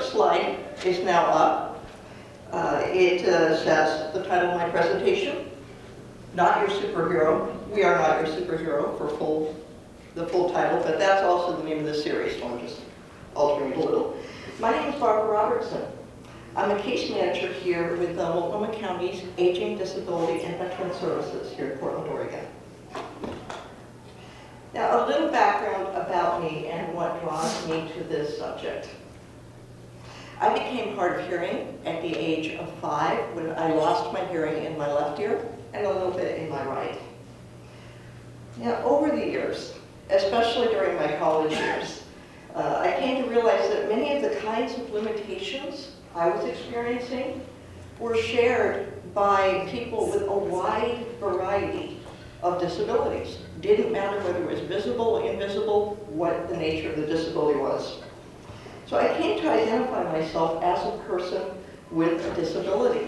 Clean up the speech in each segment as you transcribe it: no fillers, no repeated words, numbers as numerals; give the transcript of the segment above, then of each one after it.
first slide is now up. It says the title of my presentation, Not Your Superhero. We are not your superhero for the full title, but that's also the name of the series, so I'm just altering it a little. My name is Barbara Robertson. I'm a case manager here with Multnomah County's Aging, Disability, and Veteran Services here in Portland, Oregon. Now, a little background about me and what draws me to this subject. I became hard of hearing at the age of 5 when I lost my hearing in my left ear and a little bit in my right. Now, over the years, especially during my college years, I came to realize that many of the kinds of limitations I was experiencing were shared by people with a wide variety of disabilities. Didn't matter whether it was visible, invisible, what the nature of the disability was. So I came to identify myself as a person with a disability.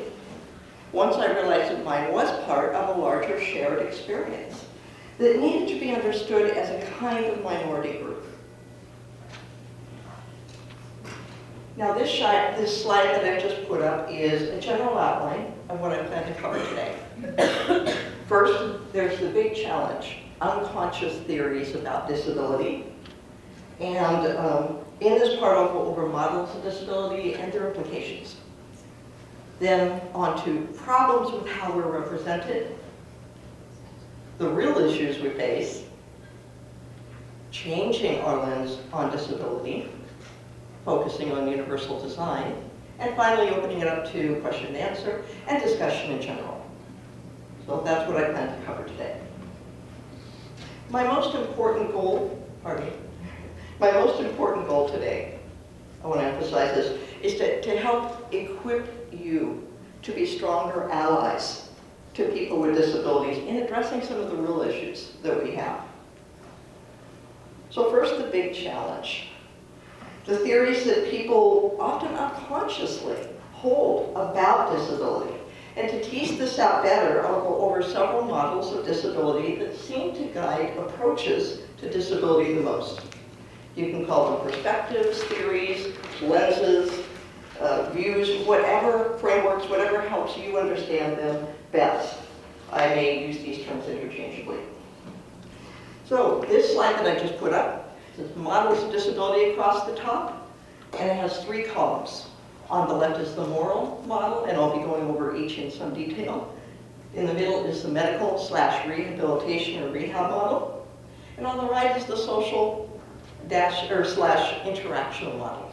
Once I realized that mine was part of a larger shared experience that needed to be understood as a kind of minority group. Now this slide that I just put up is a general outline of what I plan to cover today. First, there's the big challenge, unconscious theories about disability. And in this part, I'll go over models of disability and their implications. Then on to problems with how we're represented, the real issues we face, changing our lens on disability, focusing on universal design, and finally opening it up to question and answer and discussion in general. So that's what I plan to cover today. My most important goal today, I want to emphasize this, is to help equip you to be stronger allies to people with disabilities in addressing some of the real issues that we have. So first, the big challenge. The theories that people often unconsciously hold about disability. And to tease this out better, I'll go over several models of disability that seem to guide approaches to disability the most. You can call them perspectives, theories, lenses, views, whatever frameworks, whatever helps you understand them best. I may use these terms interchangeably. So this slide that I just put up says models of disability across the top, and it has 3 columns. On the left is the moral model, and I'll be going over each in some detail. In the middle is the medical / rehabilitation or rehab model. And on the right is the social / interactional model.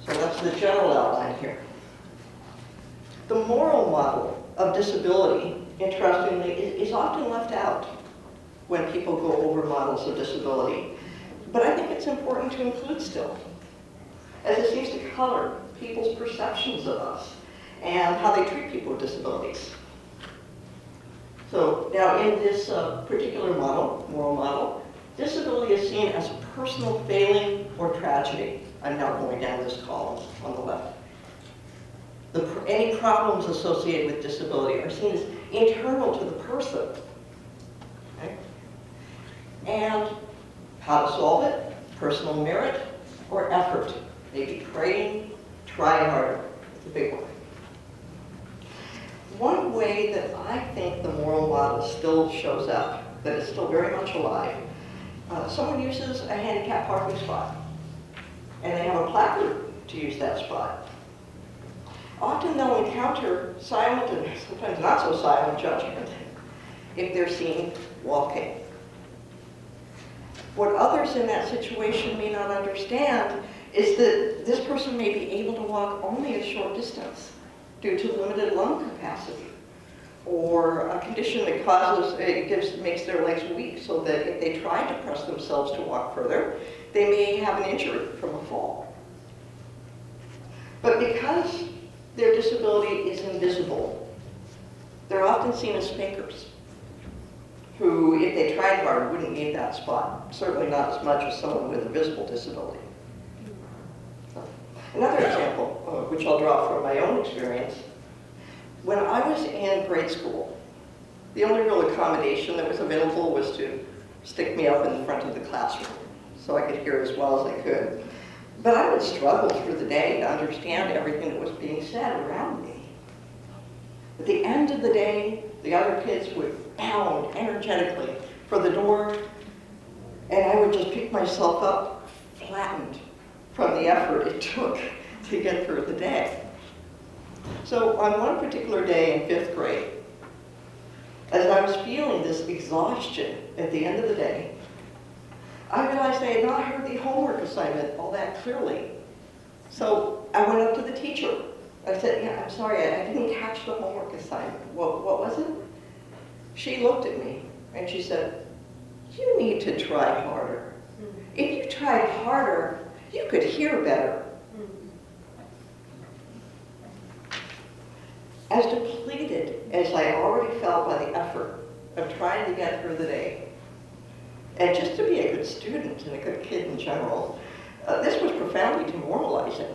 So that's the general outline here. The moral model of disability, interestingly, is often left out when people go over models of disability. But I think it's important to include still, as it seems to color people's perceptions of us and how they treat people with disabilities. So now in this particular model, moral model, disability is seen as a personal failing or tragedy. I'm now going down this column on the left. Any problems associated with disability are seen as internal to the person. Okay? And how to solve it, personal merit or effort. Maybe praying, try harder. It's a big one. One way that I think the moral model still shows up, that is still very much alive, someone uses a handicap parking spot, and they have a placard to use that spot. Often they'll encounter silent and sometimes not so silent judgment if they're seen walking. What others in that situation may not understand is that this person may be able to walk only a short distance due to limited lung capacity, or a condition that makes their legs weak, so that if they try to press themselves to walk further, they may have an injury from a fall. But because their disability is invisible, they're often seen as fakers, who, if they tried hard, wouldn't need that spot. Certainly not as much as someone with a visible disability. Another example, which I'll draw from my own experience, when I was in grade school, the only real accommodation that was available was to stick me up in the front of the classroom so I could hear as well as I could. But I would struggle through the day to understand everything that was being said around me. At the end of the day, the other kids would bound energetically for the door, and I would just pick myself up, flattened from the effort it took to get through the day. So on one particular day in 5th grade, as I was feeling this exhaustion at the end of the day, I realized I had not heard the homework assignment all that clearly. So I went up to the teacher. I said, yeah, I'm sorry, I didn't catch the homework assignment. What was it? She looked at me and she said, you need to try harder. If you tried harder, you could hear better. As depleted as I already felt by the effort of trying to get through the day, and just to be a good student and a good kid in general, this was profoundly demoralizing.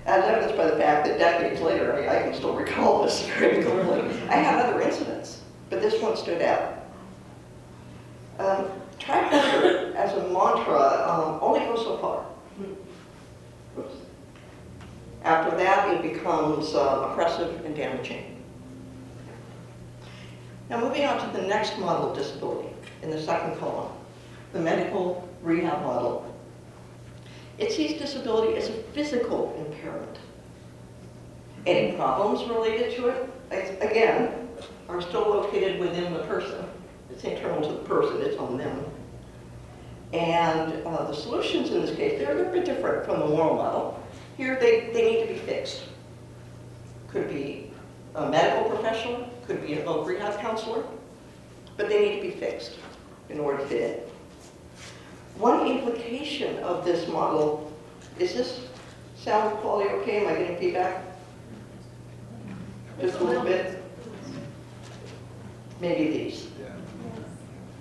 As evidenced by the fact that decades later, I can still recall this very clearly. I had other incidents, but this one stood out. Try harder as a mantra only goes so far. Oops. After that, it becomes oppressive and damaging. Now moving on to the next model of disability in the second column, the medical rehab model. It sees disability as a physical impairment. Any problems related to it, again, are still located within the person. It's internal to the person, it's on them. And the solutions in this case, they're a bit different from the moral model. Here, they need to be fixed. Could be a medical professional, could be a voc rehab counselor, but they need to be fixed in order to fit in. One implication of this model, is this sound quality okay? Am I getting feedback? Just a little bit? Maybe these.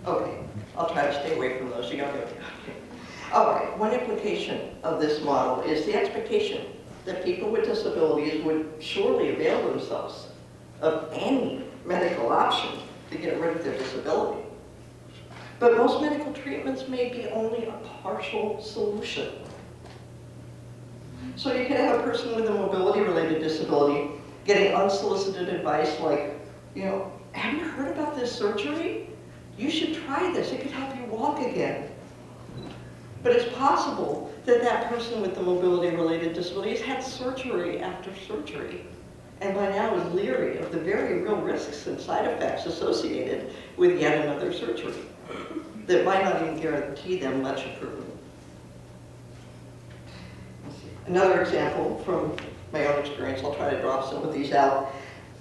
Okay, I'll try to stay away from those. You don't get okay. All right, one implication of this model is the expectation that people with disabilities would surely avail themselves of any medical option to get rid of their disability. But most medical treatments may be only a partial solution. So you could have a person with a mobility-related disability getting unsolicited advice like, have you heard about this surgery? You should try this, it could help you walk again. But it's possible that that person with the mobility-related disability has had surgery after surgery, and by now is leery of the very real risks and side effects associated with yet another surgery that might not even guarantee them much improvement. Another example from my own experience, I'll try to drop some of these out.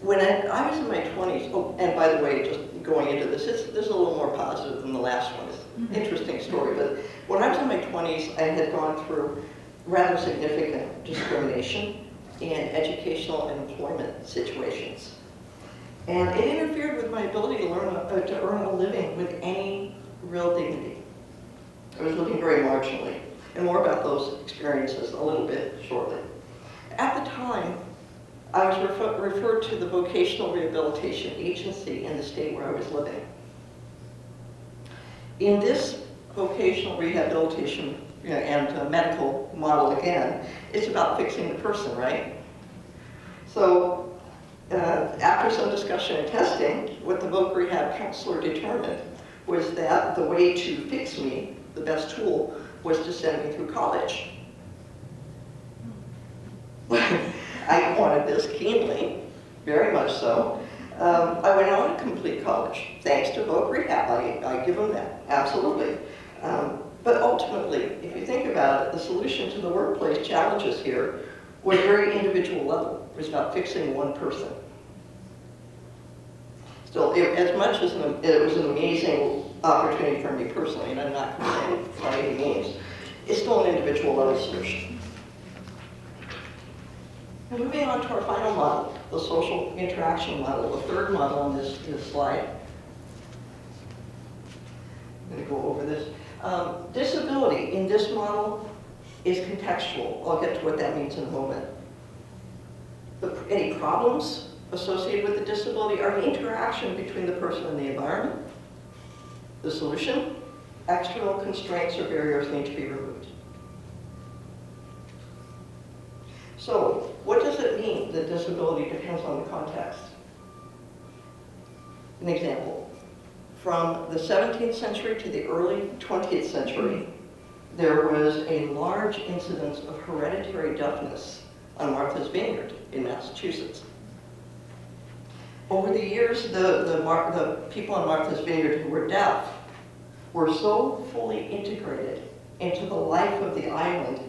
When I was in my 20s, oh, and by the way, just going into this, this is a little more positive than the last one. It's an interesting story, but when I was in my 20s, I had gone through rather significant discrimination in educational and employment situations. And it interfered with my ability to earn a living with any real dignity. I was living very marginally, and more about those experiences a little bit shortly. At the time, I was referred to the vocational rehabilitation agency in the state where I was living. In this vocational rehabilitation and medical model again, it's about fixing the person, right? So after some discussion and testing, what the voc rehab counselor determined was that the way to fix me, the best tool, was to send me through college. I wanted this keenly, very much so. I went on to complete college, thanks to voc rehab. I give them that, absolutely. But ultimately, if you think about it, the solution to the workplace challenges here was very individual level. It was about fixing one person. Still, as much as it was an amazing opportunity for me personally, and I'm not complaining by any means, it's still an individual level solution. Now, moving on to our final model, the social interaction model, the third model on this slide. I'm going to go over this. Disability in this model is contextual. I'll get to what that means in a moment. Any problems associated with the disability are the interaction between the person and the environment. The solution external constraints or barriers need to be removed. So, what does it mean that disability depends on the context? An example. From the 17th century to the early 20th century, there was a large incidence of hereditary deafness on Martha's Vineyard in Massachusetts. Over the years, the people on Martha's Vineyard who were deaf were so fully integrated into the life of the island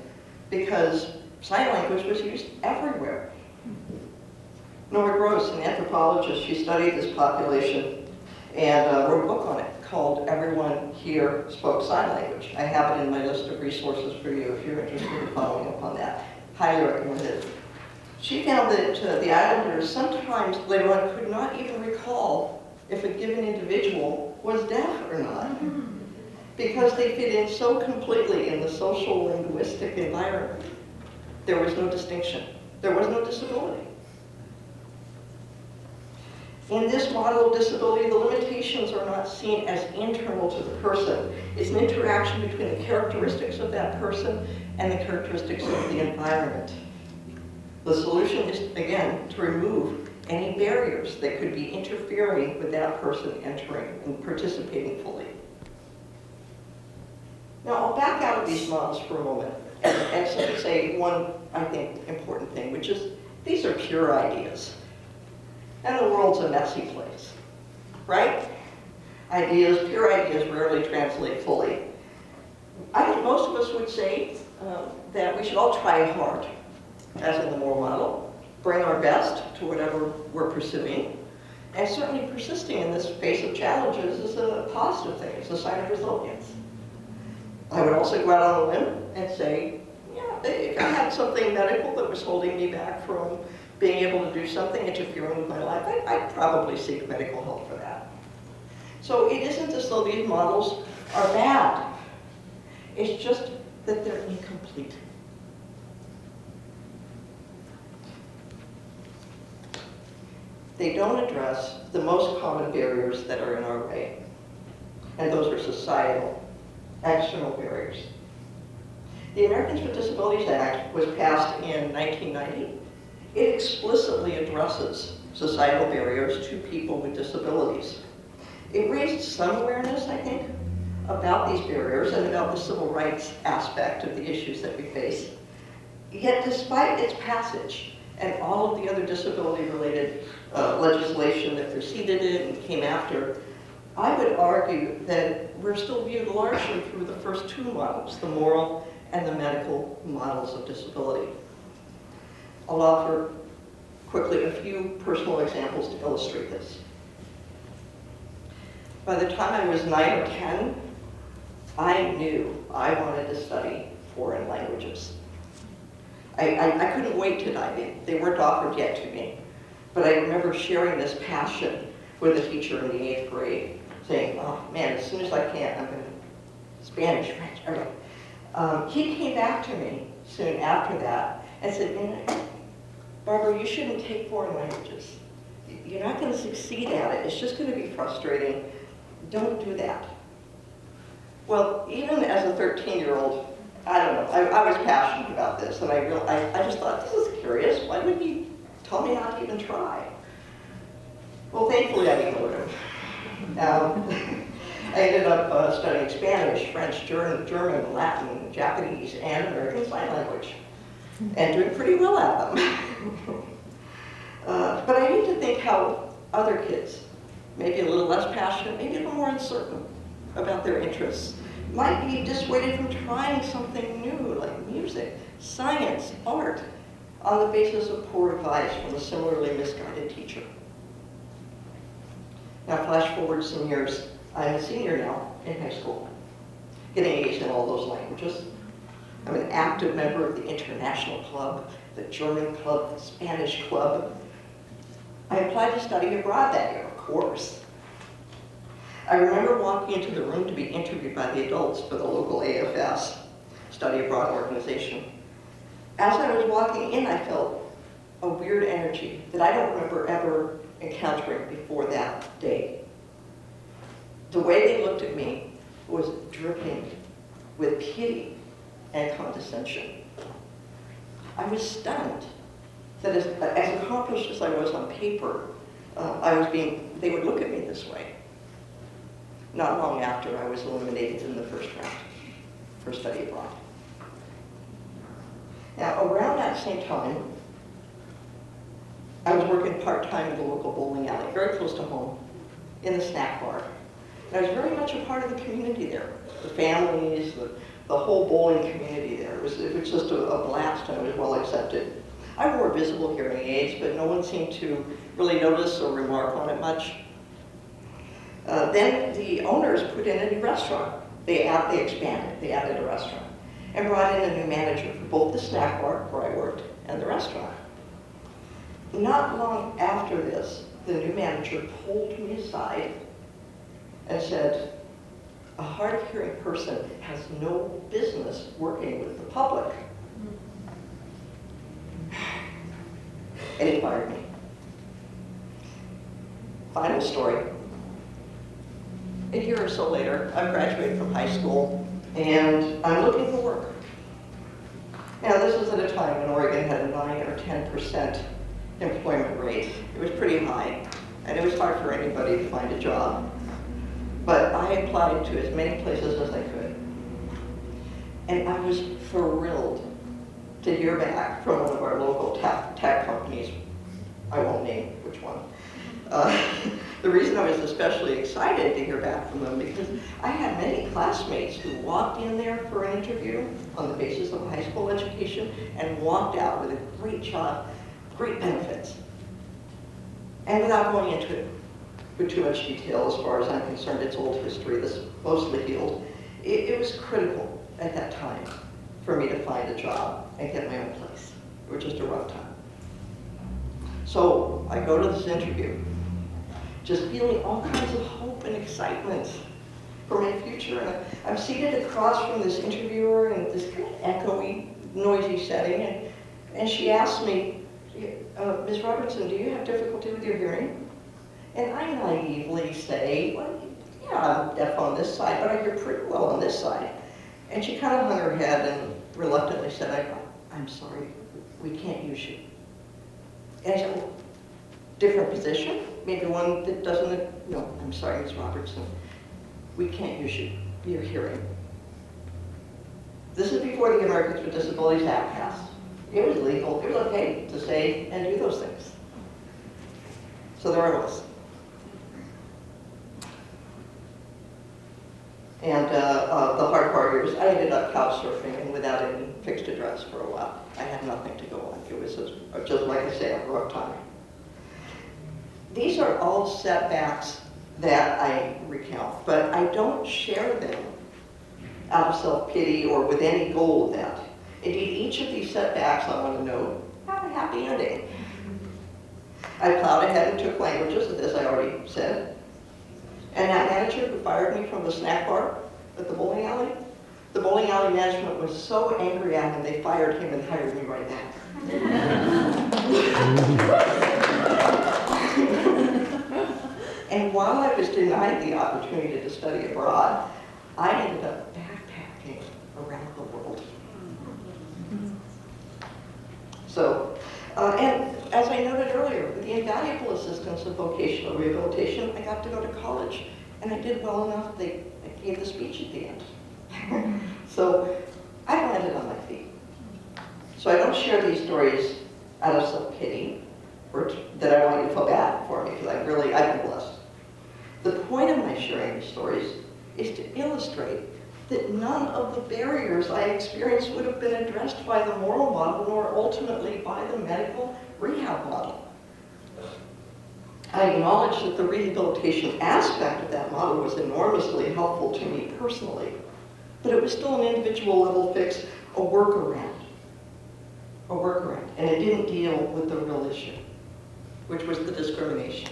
because sign language was used everywhere. Nora Gross, an anthropologist, she studied this population and wrote a book on it called Everyone Here Spoke Sign Language. I have it in my list of resources for you if you're interested in following up on that. Highly recommend it. She found that the islanders sometimes later on could not even recall if a given individual was deaf or not because they fit in so completely in the social linguistic environment. There was no distinction. There was no disability. In this model of disability, the limitations are not seen as internal to the person. It's an interaction between the characteristics of that person and the characteristics of the environment. The solution is, again, to remove any barriers that could be interfering with that person entering and participating fully. Now, I'll back out of these models for a moment and simply say one, I think, important thing, which is these are pure ideas. And the world's a messy place, right? Pure ideas rarely translate fully. I think most of us would say that we should all try hard, as in the moral model, bring our best to whatever we're pursuing, and certainly persisting in this face of challenges is a positive thing. It's a sign of resilience. I would also go out on a limb and say, yeah, if I had something medical that was holding me back from being able to do something, interfering with my life, I'd probably seek medical help for that. So it isn't as though these models are bad. It's just that they're incomplete. They don't address the most common barriers that are in our way. And those are societal, external barriers. The Americans with Disabilities Act was passed in 1990. It explicitly addresses societal barriers to people with disabilities. It raised some awareness, I think, about these barriers and about the civil rights aspect of the issues that we face. Yet despite its passage and all of the other disability-related legislation that preceded it and came after, I would argue that we're still viewed largely through the first two models, the moral and the medical models of disability. I'll offer quickly a few personal examples to illustrate this. By the time I was 9 or 10, I knew I wanted to study foreign languages. I couldn't wait to dive in. They weren't offered yet to me. But I remember sharing this passion with a teacher in the 8th grade, saying, oh man, as soon as I can, I'm going to Spanish, French, everything. He came back to me soon after that and said, man, Barbara, you shouldn't take foreign languages. You're not going to succeed at it. It's just going to be frustrating. Don't do that. Well, even as a 13-year-old, I don't know, I was passionate about this, and I just thought, this is curious. Why would he tell me not to even try? Well, thankfully, I ignored him. I ended up studying Spanish, French, German, Latin, Japanese, and American Sign Language, and doing pretty well at them. But I need to think how other kids, maybe a little less passionate, maybe a little more uncertain about their interests, might be dissuaded from trying something new, like music, science, art, on the basis of poor advice from a similarly misguided teacher. Now, flash forward some years. I'm a senior now in high school, getting A's in all those languages. I'm an active member of the International Club, the German Club, the Spanish Club. I applied to study abroad that year, of course. I remember walking into the room to be interviewed by the adults for the local AFS, study abroad organization. As I was walking in, I felt a weird energy that I don't remember ever encountering before that day. The way they looked at me was dripping with pity and condescension. I was stunned that as accomplished as I was on paper, they would look at me this way. Not long after, I was eliminated in the first round for study abroad. Now, around that same time, I was working part-time in the local bowling alley, very close to home, in the snack bar. And I was very much a part of the community there. The families, the whole bowling community there. It was just a blast, and I was well accepted. I wore visible hearing aids, but no one seemed to really notice or remark on it much. Then the owners put in a new restaurant. They expanded, they added a restaurant, and brought in a new manager for both the snack bar, where I worked, and the restaurant. Not long after this, the new manager pulled me aside and said, "A hard-of-hearing person has no business working with the public." And he fired me. Final story. A year or so later, I've graduated from high school, and I'm looking for work. Now, this was at a time when Oregon had a 9 or 10% employment rate. It was pretty high, and it was hard for anybody to find a job. But I applied to as many places as I could. And I was thrilled to hear back from one of our local tech companies. I won't name which one. The reason I was especially excited to hear back from them because I had many classmates who walked in there for an interview on the basis of a high school education and walked out with a great job, great benefits. And without going into it with too much detail, as far as I'm concerned, it's old history that's mostly healed. It was critical at that time for me to find a job and get my own place. It was just a rough time. So I go to this interview, just feeling all kinds of hope and excitement for my future. And I'm seated across from this interviewer in this kind of echoey, noisy setting, and she asked me, "Ms. Robertson, do you have difficulty with your hearing?" And I naively say, "Well, yeah, I'm deaf on this side, but I hear pretty well on this side." And she kind of hung her head and reluctantly said, "I'm sorry, we can't use you." And I said, "Well, different position? Maybe one that doesn't," "No, I'm sorry, Ms. Robertson, we can't use you, your hearing." This is before the Americans with Disabilities Act passed. It was legal, it was okay to say and do those things. So there I was. And the hard part was I ended up couch surfing and without any fixed address for a while. I had nothing to go on. It was just like I say, a rough time. These are all setbacks that I recount, but I don't share them out of self-pity or with any goal of that. Indeed, each of these setbacks, I want to note, have a happy ending. I plowed ahead and took languages, as I already said. And that manager who fired me from the snack bar at the bowling alley management was so angry at him, they fired him and hired me right back. And while I was denied the opportunity to study abroad, I ended up backpacking around the world. So, and as I noted earlier, with the invaluable assistance of vocational rehabilitation, I got to go to college, and I did well enough, I gave the speech at the end. So, I landed on my feet. So I don't share these stories out of self-pity, or that I want you to feel bad for me, because I've been blessed. The point of my sharing these stories is to illustrate that none of the barriers I experienced would have been addressed by the moral model, nor ultimately by the medical rehab model. I acknowledge that the rehabilitation aspect of that model was enormously helpful to me personally, but it was still an individual level fix, a workaround, and it didn't deal with the real issue, which was the discrimination.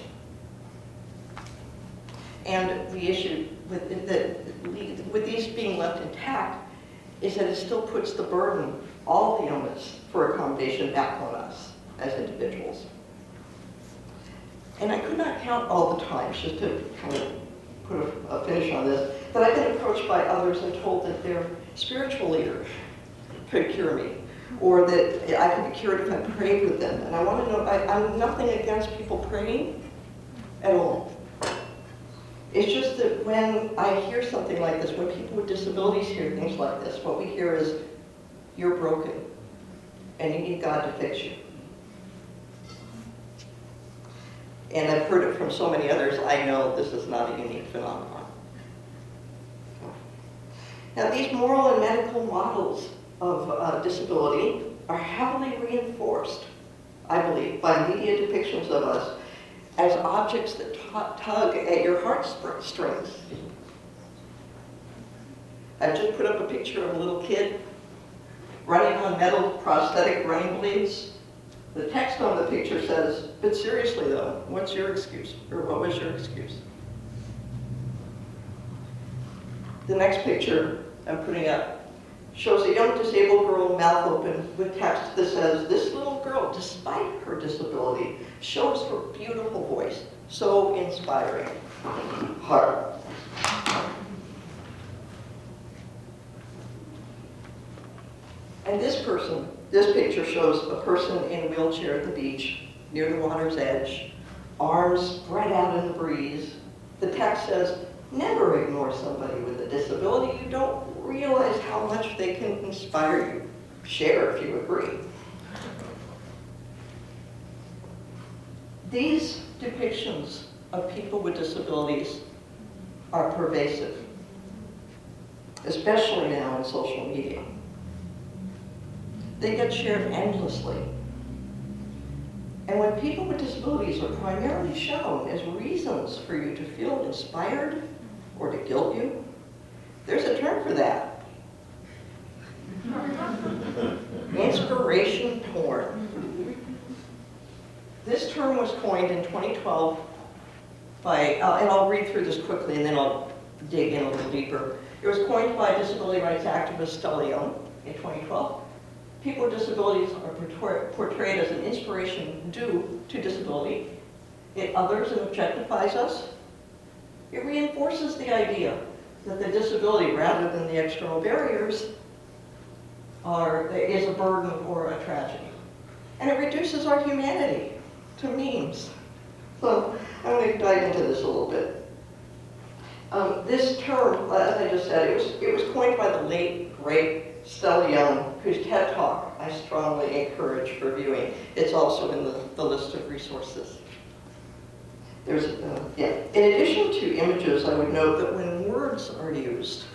And the issue with these being left intact is that it still puts the burden, all the onus for accommodation back on us as individuals. And I could not count all the times, just to kind of put a finish on this, that I've been approached by others and told that their spiritual leader could cure me, or that I could be cured if I prayed with them. And I want to know, I'm nothing against people praying at all. It's just that when I hear something like this, when people with disabilities hear things like this, what we hear is, you're broken, and you need God to fix you. And I've heard it from so many others, I know this is not a unique phenomenon. Now, these moral and medical models of disability are heavily reinforced, I believe, by media depictions of us as objects that tug at your heartstrings. I've just put up a picture of a little kid running on metal prosthetic running blades. The text on the picture says, but seriously though, what's your excuse? Or what was your excuse? The next picture I'm putting up shows a young disabled girl, mouth open, with text that says, this little girl, despite her disability, shows her beautiful voice. So inspiring. Heart. And this picture shows a person in a wheelchair at the beach, near the water's edge, arms spread out in the breeze. The text says, never ignore somebody with a disability. You don't realize how much they can inspire you. Share if you agree. These depictions of people with disabilities are pervasive, especially now in social media. They get shared endlessly. And when people with disabilities are primarily shown as reasons for you to feel inspired or to guilt you, there's a term for that. Inspiration porn. This term was coined in 2012 by, and I'll read through this quickly and then I'll dig in a little deeper. It was coined by disability rights activist Stella Young in 2012. People with disabilities are portrayed as an inspiration due to disability. It others and objectifies us. It reinforces the idea that the disability, rather than the external barriers, is a burden or a tragedy. And it reduces our humanity to memes. So I'm going to dive into this a little bit. This term, as I just said, it was coined by the late, great Stella Young, whose TED Talk I strongly encourage for viewing. It's also in the list of resources. There's, In addition to images, I would note that when words are used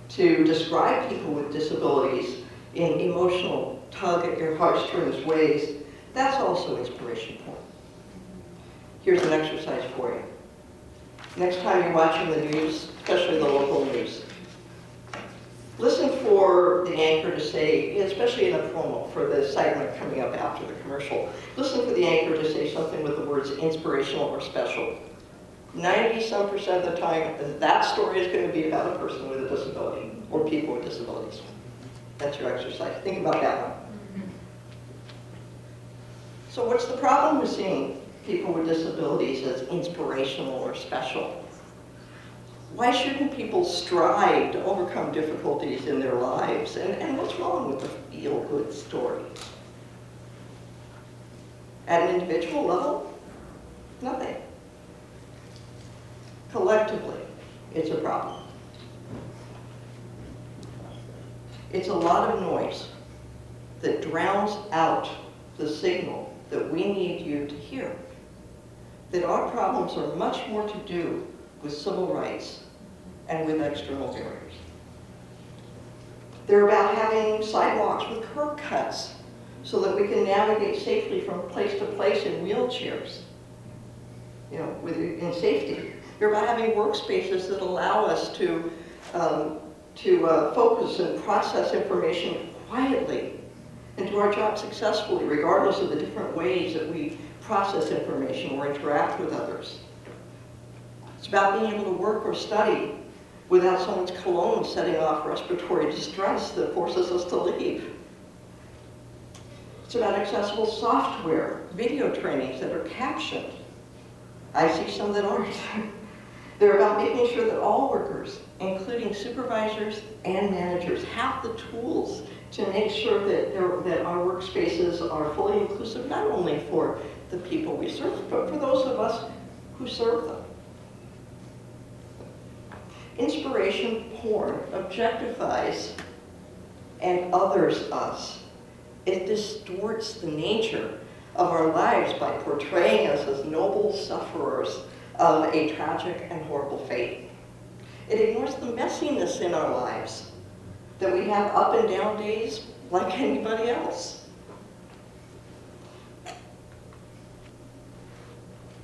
to describe people with disabilities in emotional, tug at your heartstrings ways, that's also inspiration porn. Here's an exercise for you. Next time you're watching the news, especially the local news, listen for the anchor to say, especially in a promo for the segment coming up after the commercial, listen for the anchor to say something with the words inspirational or special. 90-some% of the time, that story is going to be about a person with a disability or people with disabilities. That's your exercise. Think about that one. So what's the problem with seeing people with disabilities as inspirational or special? Why shouldn't people strive to overcome difficulties in their lives? And what's wrong with the feel-good story? At an individual level, nothing. Collectively, it's a problem. It's a lot of noise that drowns out the signal that we need you to hear. That our problems are much more to do with civil rights and with external barriers. They're about having sidewalks with curb cuts so that we can navigate safely from place to place in wheelchairs, in safety. They're about having workspaces that allow us to focus and process information quietly and do our job successfully, regardless of the different ways that we process information or interact with others. It's about being able to work or study without someone's cologne setting off respiratory distress that forces us to leave. It's about accessible software, video trainings that are captioned. I see some that aren't. They're about making sure that all coworkers, including supervisors and managers, have the tools to make sure that our workspaces are fully inclusive, not only for the people we serve, but for those of us who serve them. Inspiration porn objectifies and others us. It distorts the nature of our lives by portraying us as noble sufferers of a tragic and horrible fate. It ignores the messiness in our lives, that we have up and down days like anybody else.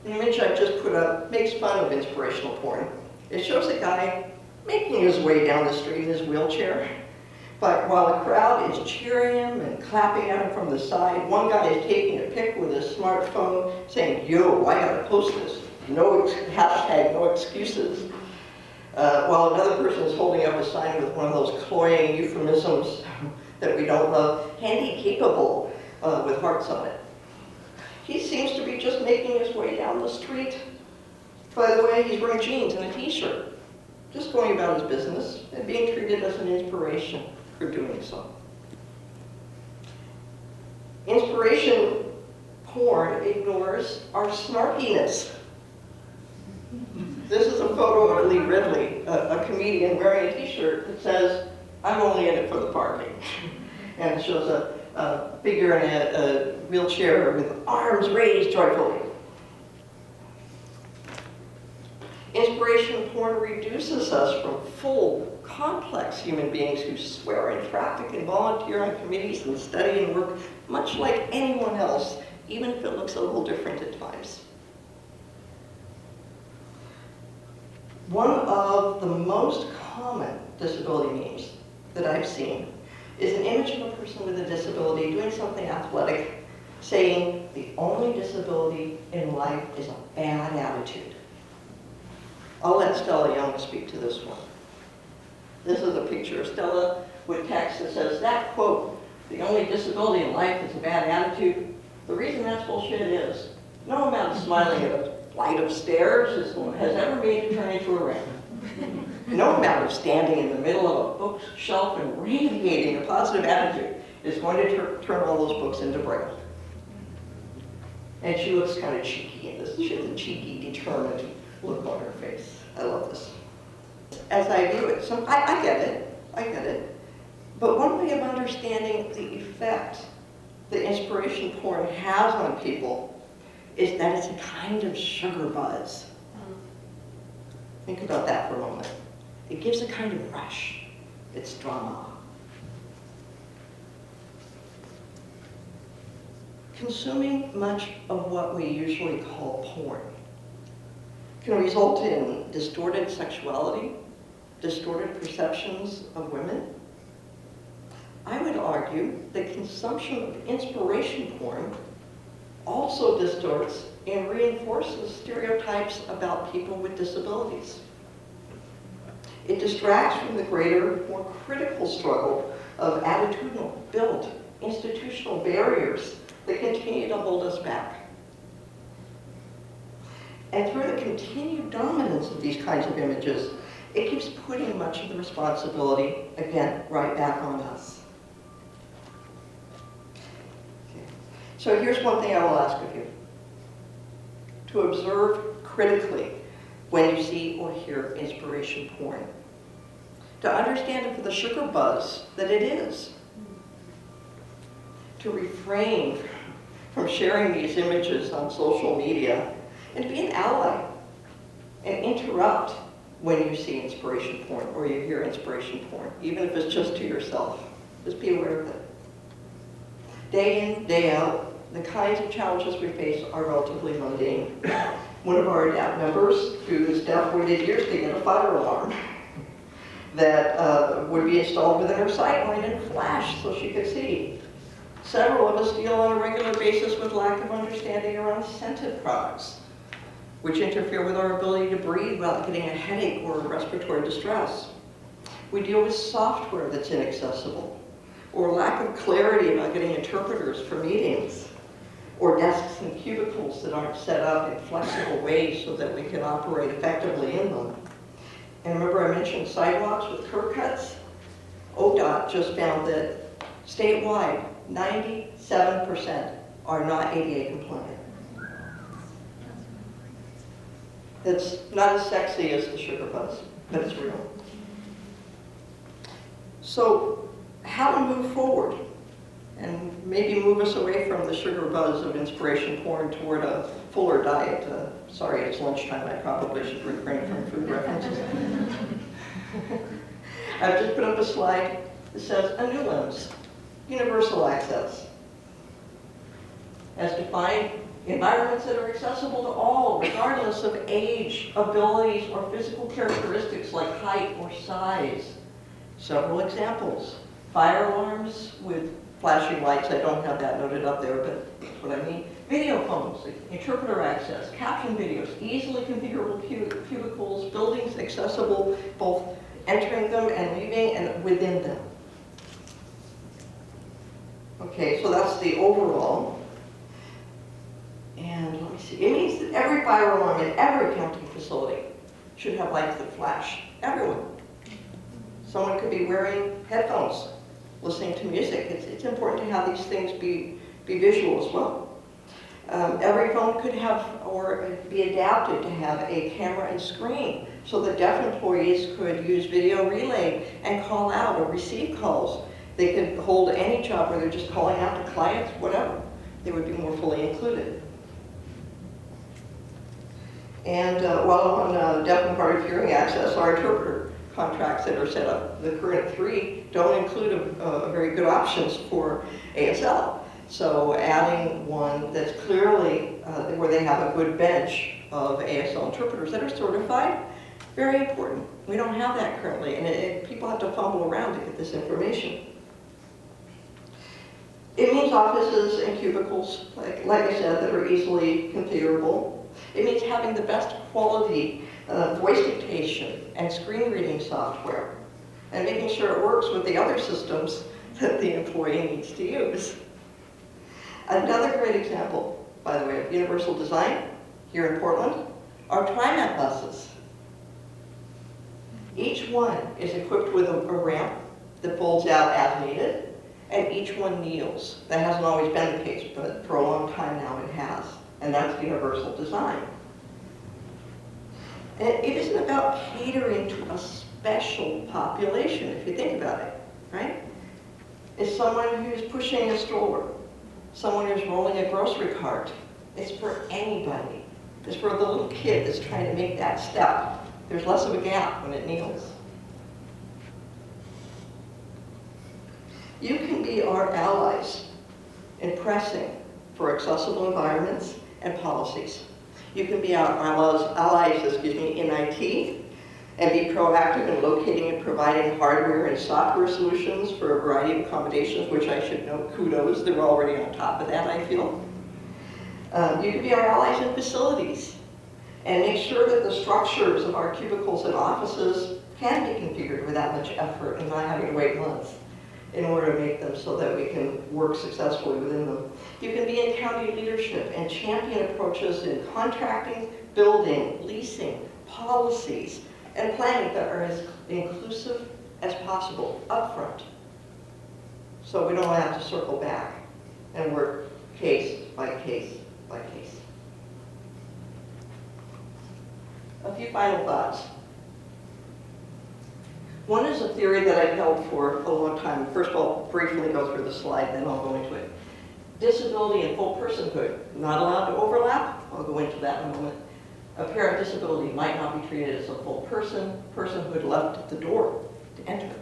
The image I've just put up makes fun of inspirational porn. It shows a guy making his way down the street in his wheelchair, but while the crowd is cheering him and clapping at him from the side, one guy is taking a pic with his smartphone saying, "Yo, I gotta post this. Hashtag no excuses." While another person is holding up a sign with one of those cloying euphemisms that we don't love, handy capable, with hearts on it. He seems to be just making his way down the street. By the way, he's wearing jeans and a t-shirt, just going about his business and being treated as an inspiration for doing so. Inspiration porn ignores our snarkiness. This is a photo of Lee Ridley, a comedian wearing a t-shirt that says, "I'm only in it for the party." And it shows a figure in a wheelchair with arms raised joyfully. Inspiration porn reduces us from full, complex human beings who swear in traffic and volunteer on committees and study and work much like anyone else, even if it looks a little different at times. One of the most common disability memes that I've seen is an image of a person with a disability doing something athletic, saying the only disability in life is a bad attitude. I'll let Stella Young speak to this one. This is a picture of Stella with text that says, that quote, "The only disability in life is a bad attitude." The reason that's bullshit is, no amount of smiling at a flight of stairs has ever made you turn into a ring. No amount of standing in the middle of a bookshelf and radiating a positive attitude is going to turn all those books into Braille. And she looks kind of cheeky in this. She has a cheeky, determined look on her face. I love this. As I view it, I get it. But one way of understanding the effect that inspiration porn has on people is that it's a kind of sugar buzz. Think about that for a moment. It gives a kind of rush. It's drama. Consuming much of what we usually call porn can result in distorted sexuality, distorted perceptions of women. I would argue that consumption of inspiration porn also distorts and reinforces stereotypes about people with disabilities. It distracts from the greater, more critical struggle of attitudinal, built, institutional barriers that continue to hold us back. And through the continued dominance of these kinds of images, it keeps putting much of the responsibility, again, right back on us. Okay. So here's one thing I will ask of you. To observe critically when you see or hear inspiration porn. To understand it for the sugar buzz that it is. To refrain from sharing these images on social media, and to be an ally and interrupt when you see inspiration porn or you hear inspiration porn, even if it's just to yourself. Just be aware of it. Day in, day out, the kinds of challenges we face are relatively mundane. One of our AdAPT members, whose deaf waited years to get a fire alarm that would be installed within her sightline and flash so she could see. Several of us deal on a regular basis with lack of understanding around scented products, which interfere with our ability to breathe without getting a headache or respiratory distress. We deal with software that's inaccessible, or lack of clarity about getting interpreters for meetings, or desks and cubicles that aren't set up in flexible ways so that we can operate effectively in them. And remember I mentioned sidewalks with curb cuts? ODOT just found that statewide, 97% are not ADA compliant. It's not as sexy as the sugar buzz, but it's real. So how to move forward and maybe move us away from the sugar buzz of inspiration porn toward a fuller diet. Sorry, it's lunchtime. I probably should refrain from food references. I've just put up a slide that says a new lens, universal access. As defined, environments that are accessible to all, regardless of age, abilities, or physical characteristics like height or size. Several examples. Fire alarms with flashing lights. I don't have that noted up there, but that's what I mean. Video phones, interpreter access, caption videos, easily configurable cubicles, buildings accessible, both entering them and leaving and within them. Okay, so that's the overall. And let me see, it means that every fire alarm in every county facility should have lights that flash. Everyone. Someone could be wearing headphones, listening to music. It's important to have these things be visual as well. Every phone could have or be adapted to have a camera and screen so that deaf employees could use video relay and call out or receive calls. They could hold any job where they're just calling out to clients, whatever. They would be more fully included. And while on deaf and hard of hearing access, our interpreter contracts that are set up, the current 3 don't include a very good options for ASL. So adding one that's clearly where they have a good bench of ASL interpreters that are certified, very important. We don't have that currently, and people have to fumble around to get this information. It means offices and cubicles, like I said, that are easily configurable. It means having the best quality voice dictation and screen reading software, and making sure it works with the other systems that the employee needs to use. Another great example, by the way, of universal design here in Portland are TriMet buses. Each one is equipped with a ramp that folds out as needed, and each one kneels. That hasn't always been the case, but for a long time now it has, and that's universal design. And it isn't about catering to a special population, if you think about it, right? It's someone who's pushing a stroller, someone who's rolling a grocery cart. It's for anybody. It's for the little kid that's trying to make that step. There's less of a gap when it kneels. You can be our allies in pressing for accessible environments and policies. You can be our allies in IT and be proactive in locating and providing hardware and software solutions for a variety of accommodations, which I should note, kudos, they're already on top of that, I feel. You can be our allies in facilities and make sure that the structures of our cubicles and offices can be configured without much effort and not having to wait months in order to make them so that we can work successfully within them. You can be in county leadership and champion approaches in contracting, building, leasing, policies, and planning that are as inclusive as possible upfront. So we don't have to circle back and work case by case by case. A few final thoughts. One is a theory that I've held for a long time. First of all, briefly go through the slide, then I'll go into it. Disability and full personhood, not allowed to overlap. I'll go into that in a moment. A parent disability might not be treated as a full person, personhood left at the door to enter.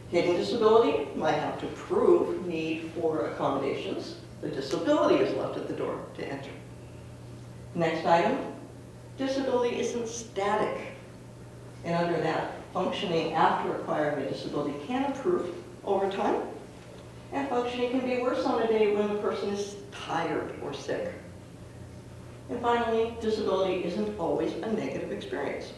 Hidden disability might have to prove need for accommodations. The disability is left at the door to enter. Next item, disability isn't static. And under that, functioning after acquiring a disability can improve over time. And functioning can be worse on a day when the person is tired or sick. And finally, disability isn't always a negative experience.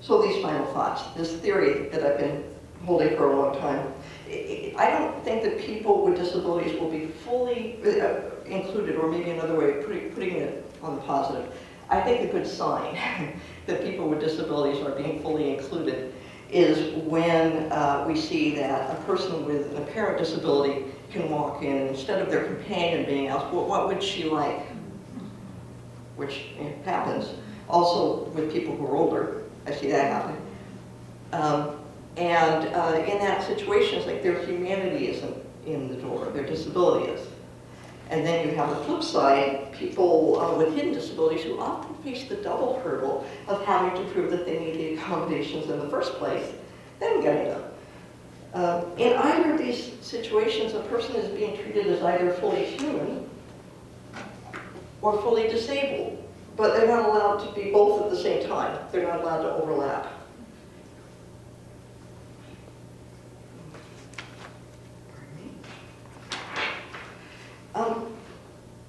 So these final thoughts, this theory that I've been holding for a long time, I don't think that people with disabilities will be fully included, or maybe another way of putting it on the positive. I think a good sign that people with disabilities are being fully included is when we see that a person with an apparent disability can walk in, and instead of their companion being asked, well, what would she like? Which happens. Also with people who are older, I see that happen. In that situation, it's like their humanity isn't in the door, their disability is. And then you have the flip side, people with hidden disabilities who often face the double hurdle of having to prove that they need the accommodations in the first place, then getting them. In either of these situations, a person is being treated as either fully human or fully disabled, but they're not allowed to be both at the same time. They're not allowed to overlap.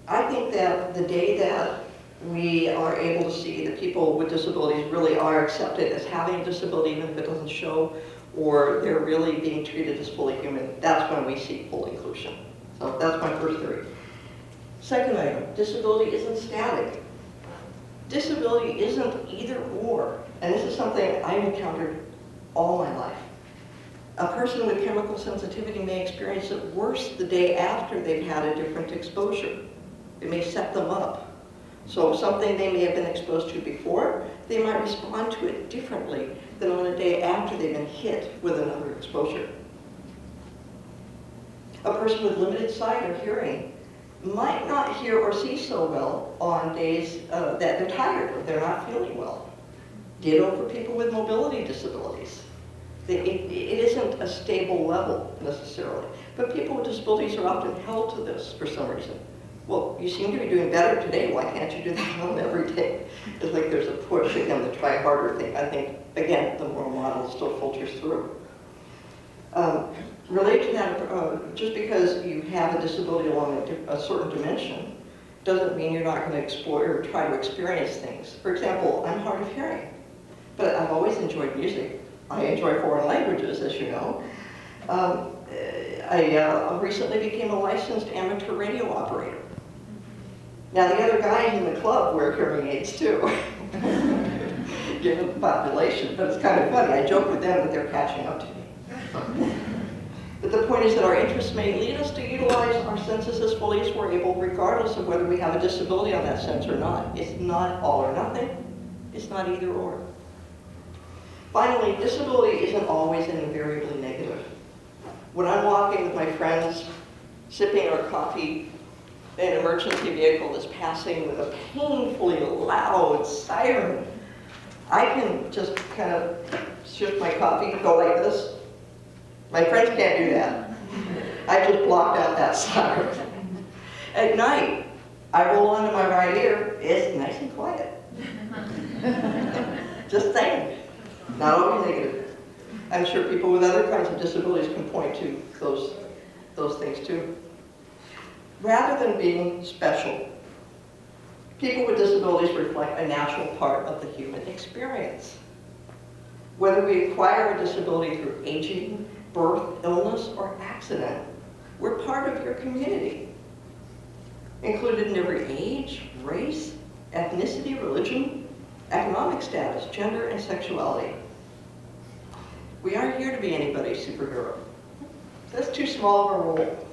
I think that the day that we are able to see that people with disabilities really are accepted as having a disability, even if it doesn't show, or they're really being treated as fully human, that's when we see full inclusion. So that's my first theory. Second item, disability isn't static. Disability isn't either or, and this is something I've encountered all my life. A person with chemical sensitivity may experience it worse the day after they've had a different exposure. It may set them up. So something they may have been exposed to before, they might respond to it differently than on a day after they've been hit with another exposure. A person with limited sight or hearing might not hear or see so well on days that they're tired or they're not feeling well. Ditto for people with mobility disabilities. It isn't a stable level necessarily, but people with disabilities are often held to this for some reason. Well, you seem to be doing better today, why can't you do that on every day? It's like there's a push, again, the try harder thing. I think, again, the moral model still filters through. Related to that, just because you have a disability along a certain dimension doesn't mean you're not going to explore or try to experience things. For example, I'm hard of hearing, but I've always enjoyed music. I enjoy foreign languages, as you know. I recently became a licensed amateur radio operator. Now, the other guys in the club wear hearing aids too, given the population, but it's kind of funny. I joke with them that they're catching up to me. But the point is that our interests may lead us to utilize our senses as fully as we're able, regardless of whether we have a disability on that sense or not. It's not all or nothing. It's not either or. Finally, disability isn't always and invariably negative. When I'm walking with my friends, sipping our coffee, an emergency vehicle is passing with a painfully loud siren, I can just kind of shift my coffee and go like this. My friends can't do that. I just blocked out that siren. At night, I roll onto my right ear. It's nice and quiet. Just saying. Not always negative. I'm sure people with other kinds of disabilities can point to those things too. Rather than being special, people with disabilities reflect a natural part of the human experience. Whether we acquire a disability through aging, birth, illness, or accident, we're part of your community. Included in every age, race, ethnicity, religion, economic status, gender, and sexuality. We aren't here to be anybody's superhero. That's too small of a role.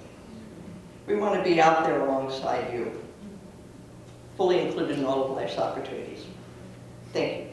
We want to be out there alongside you, fully included in all of life's opportunities. Thank you.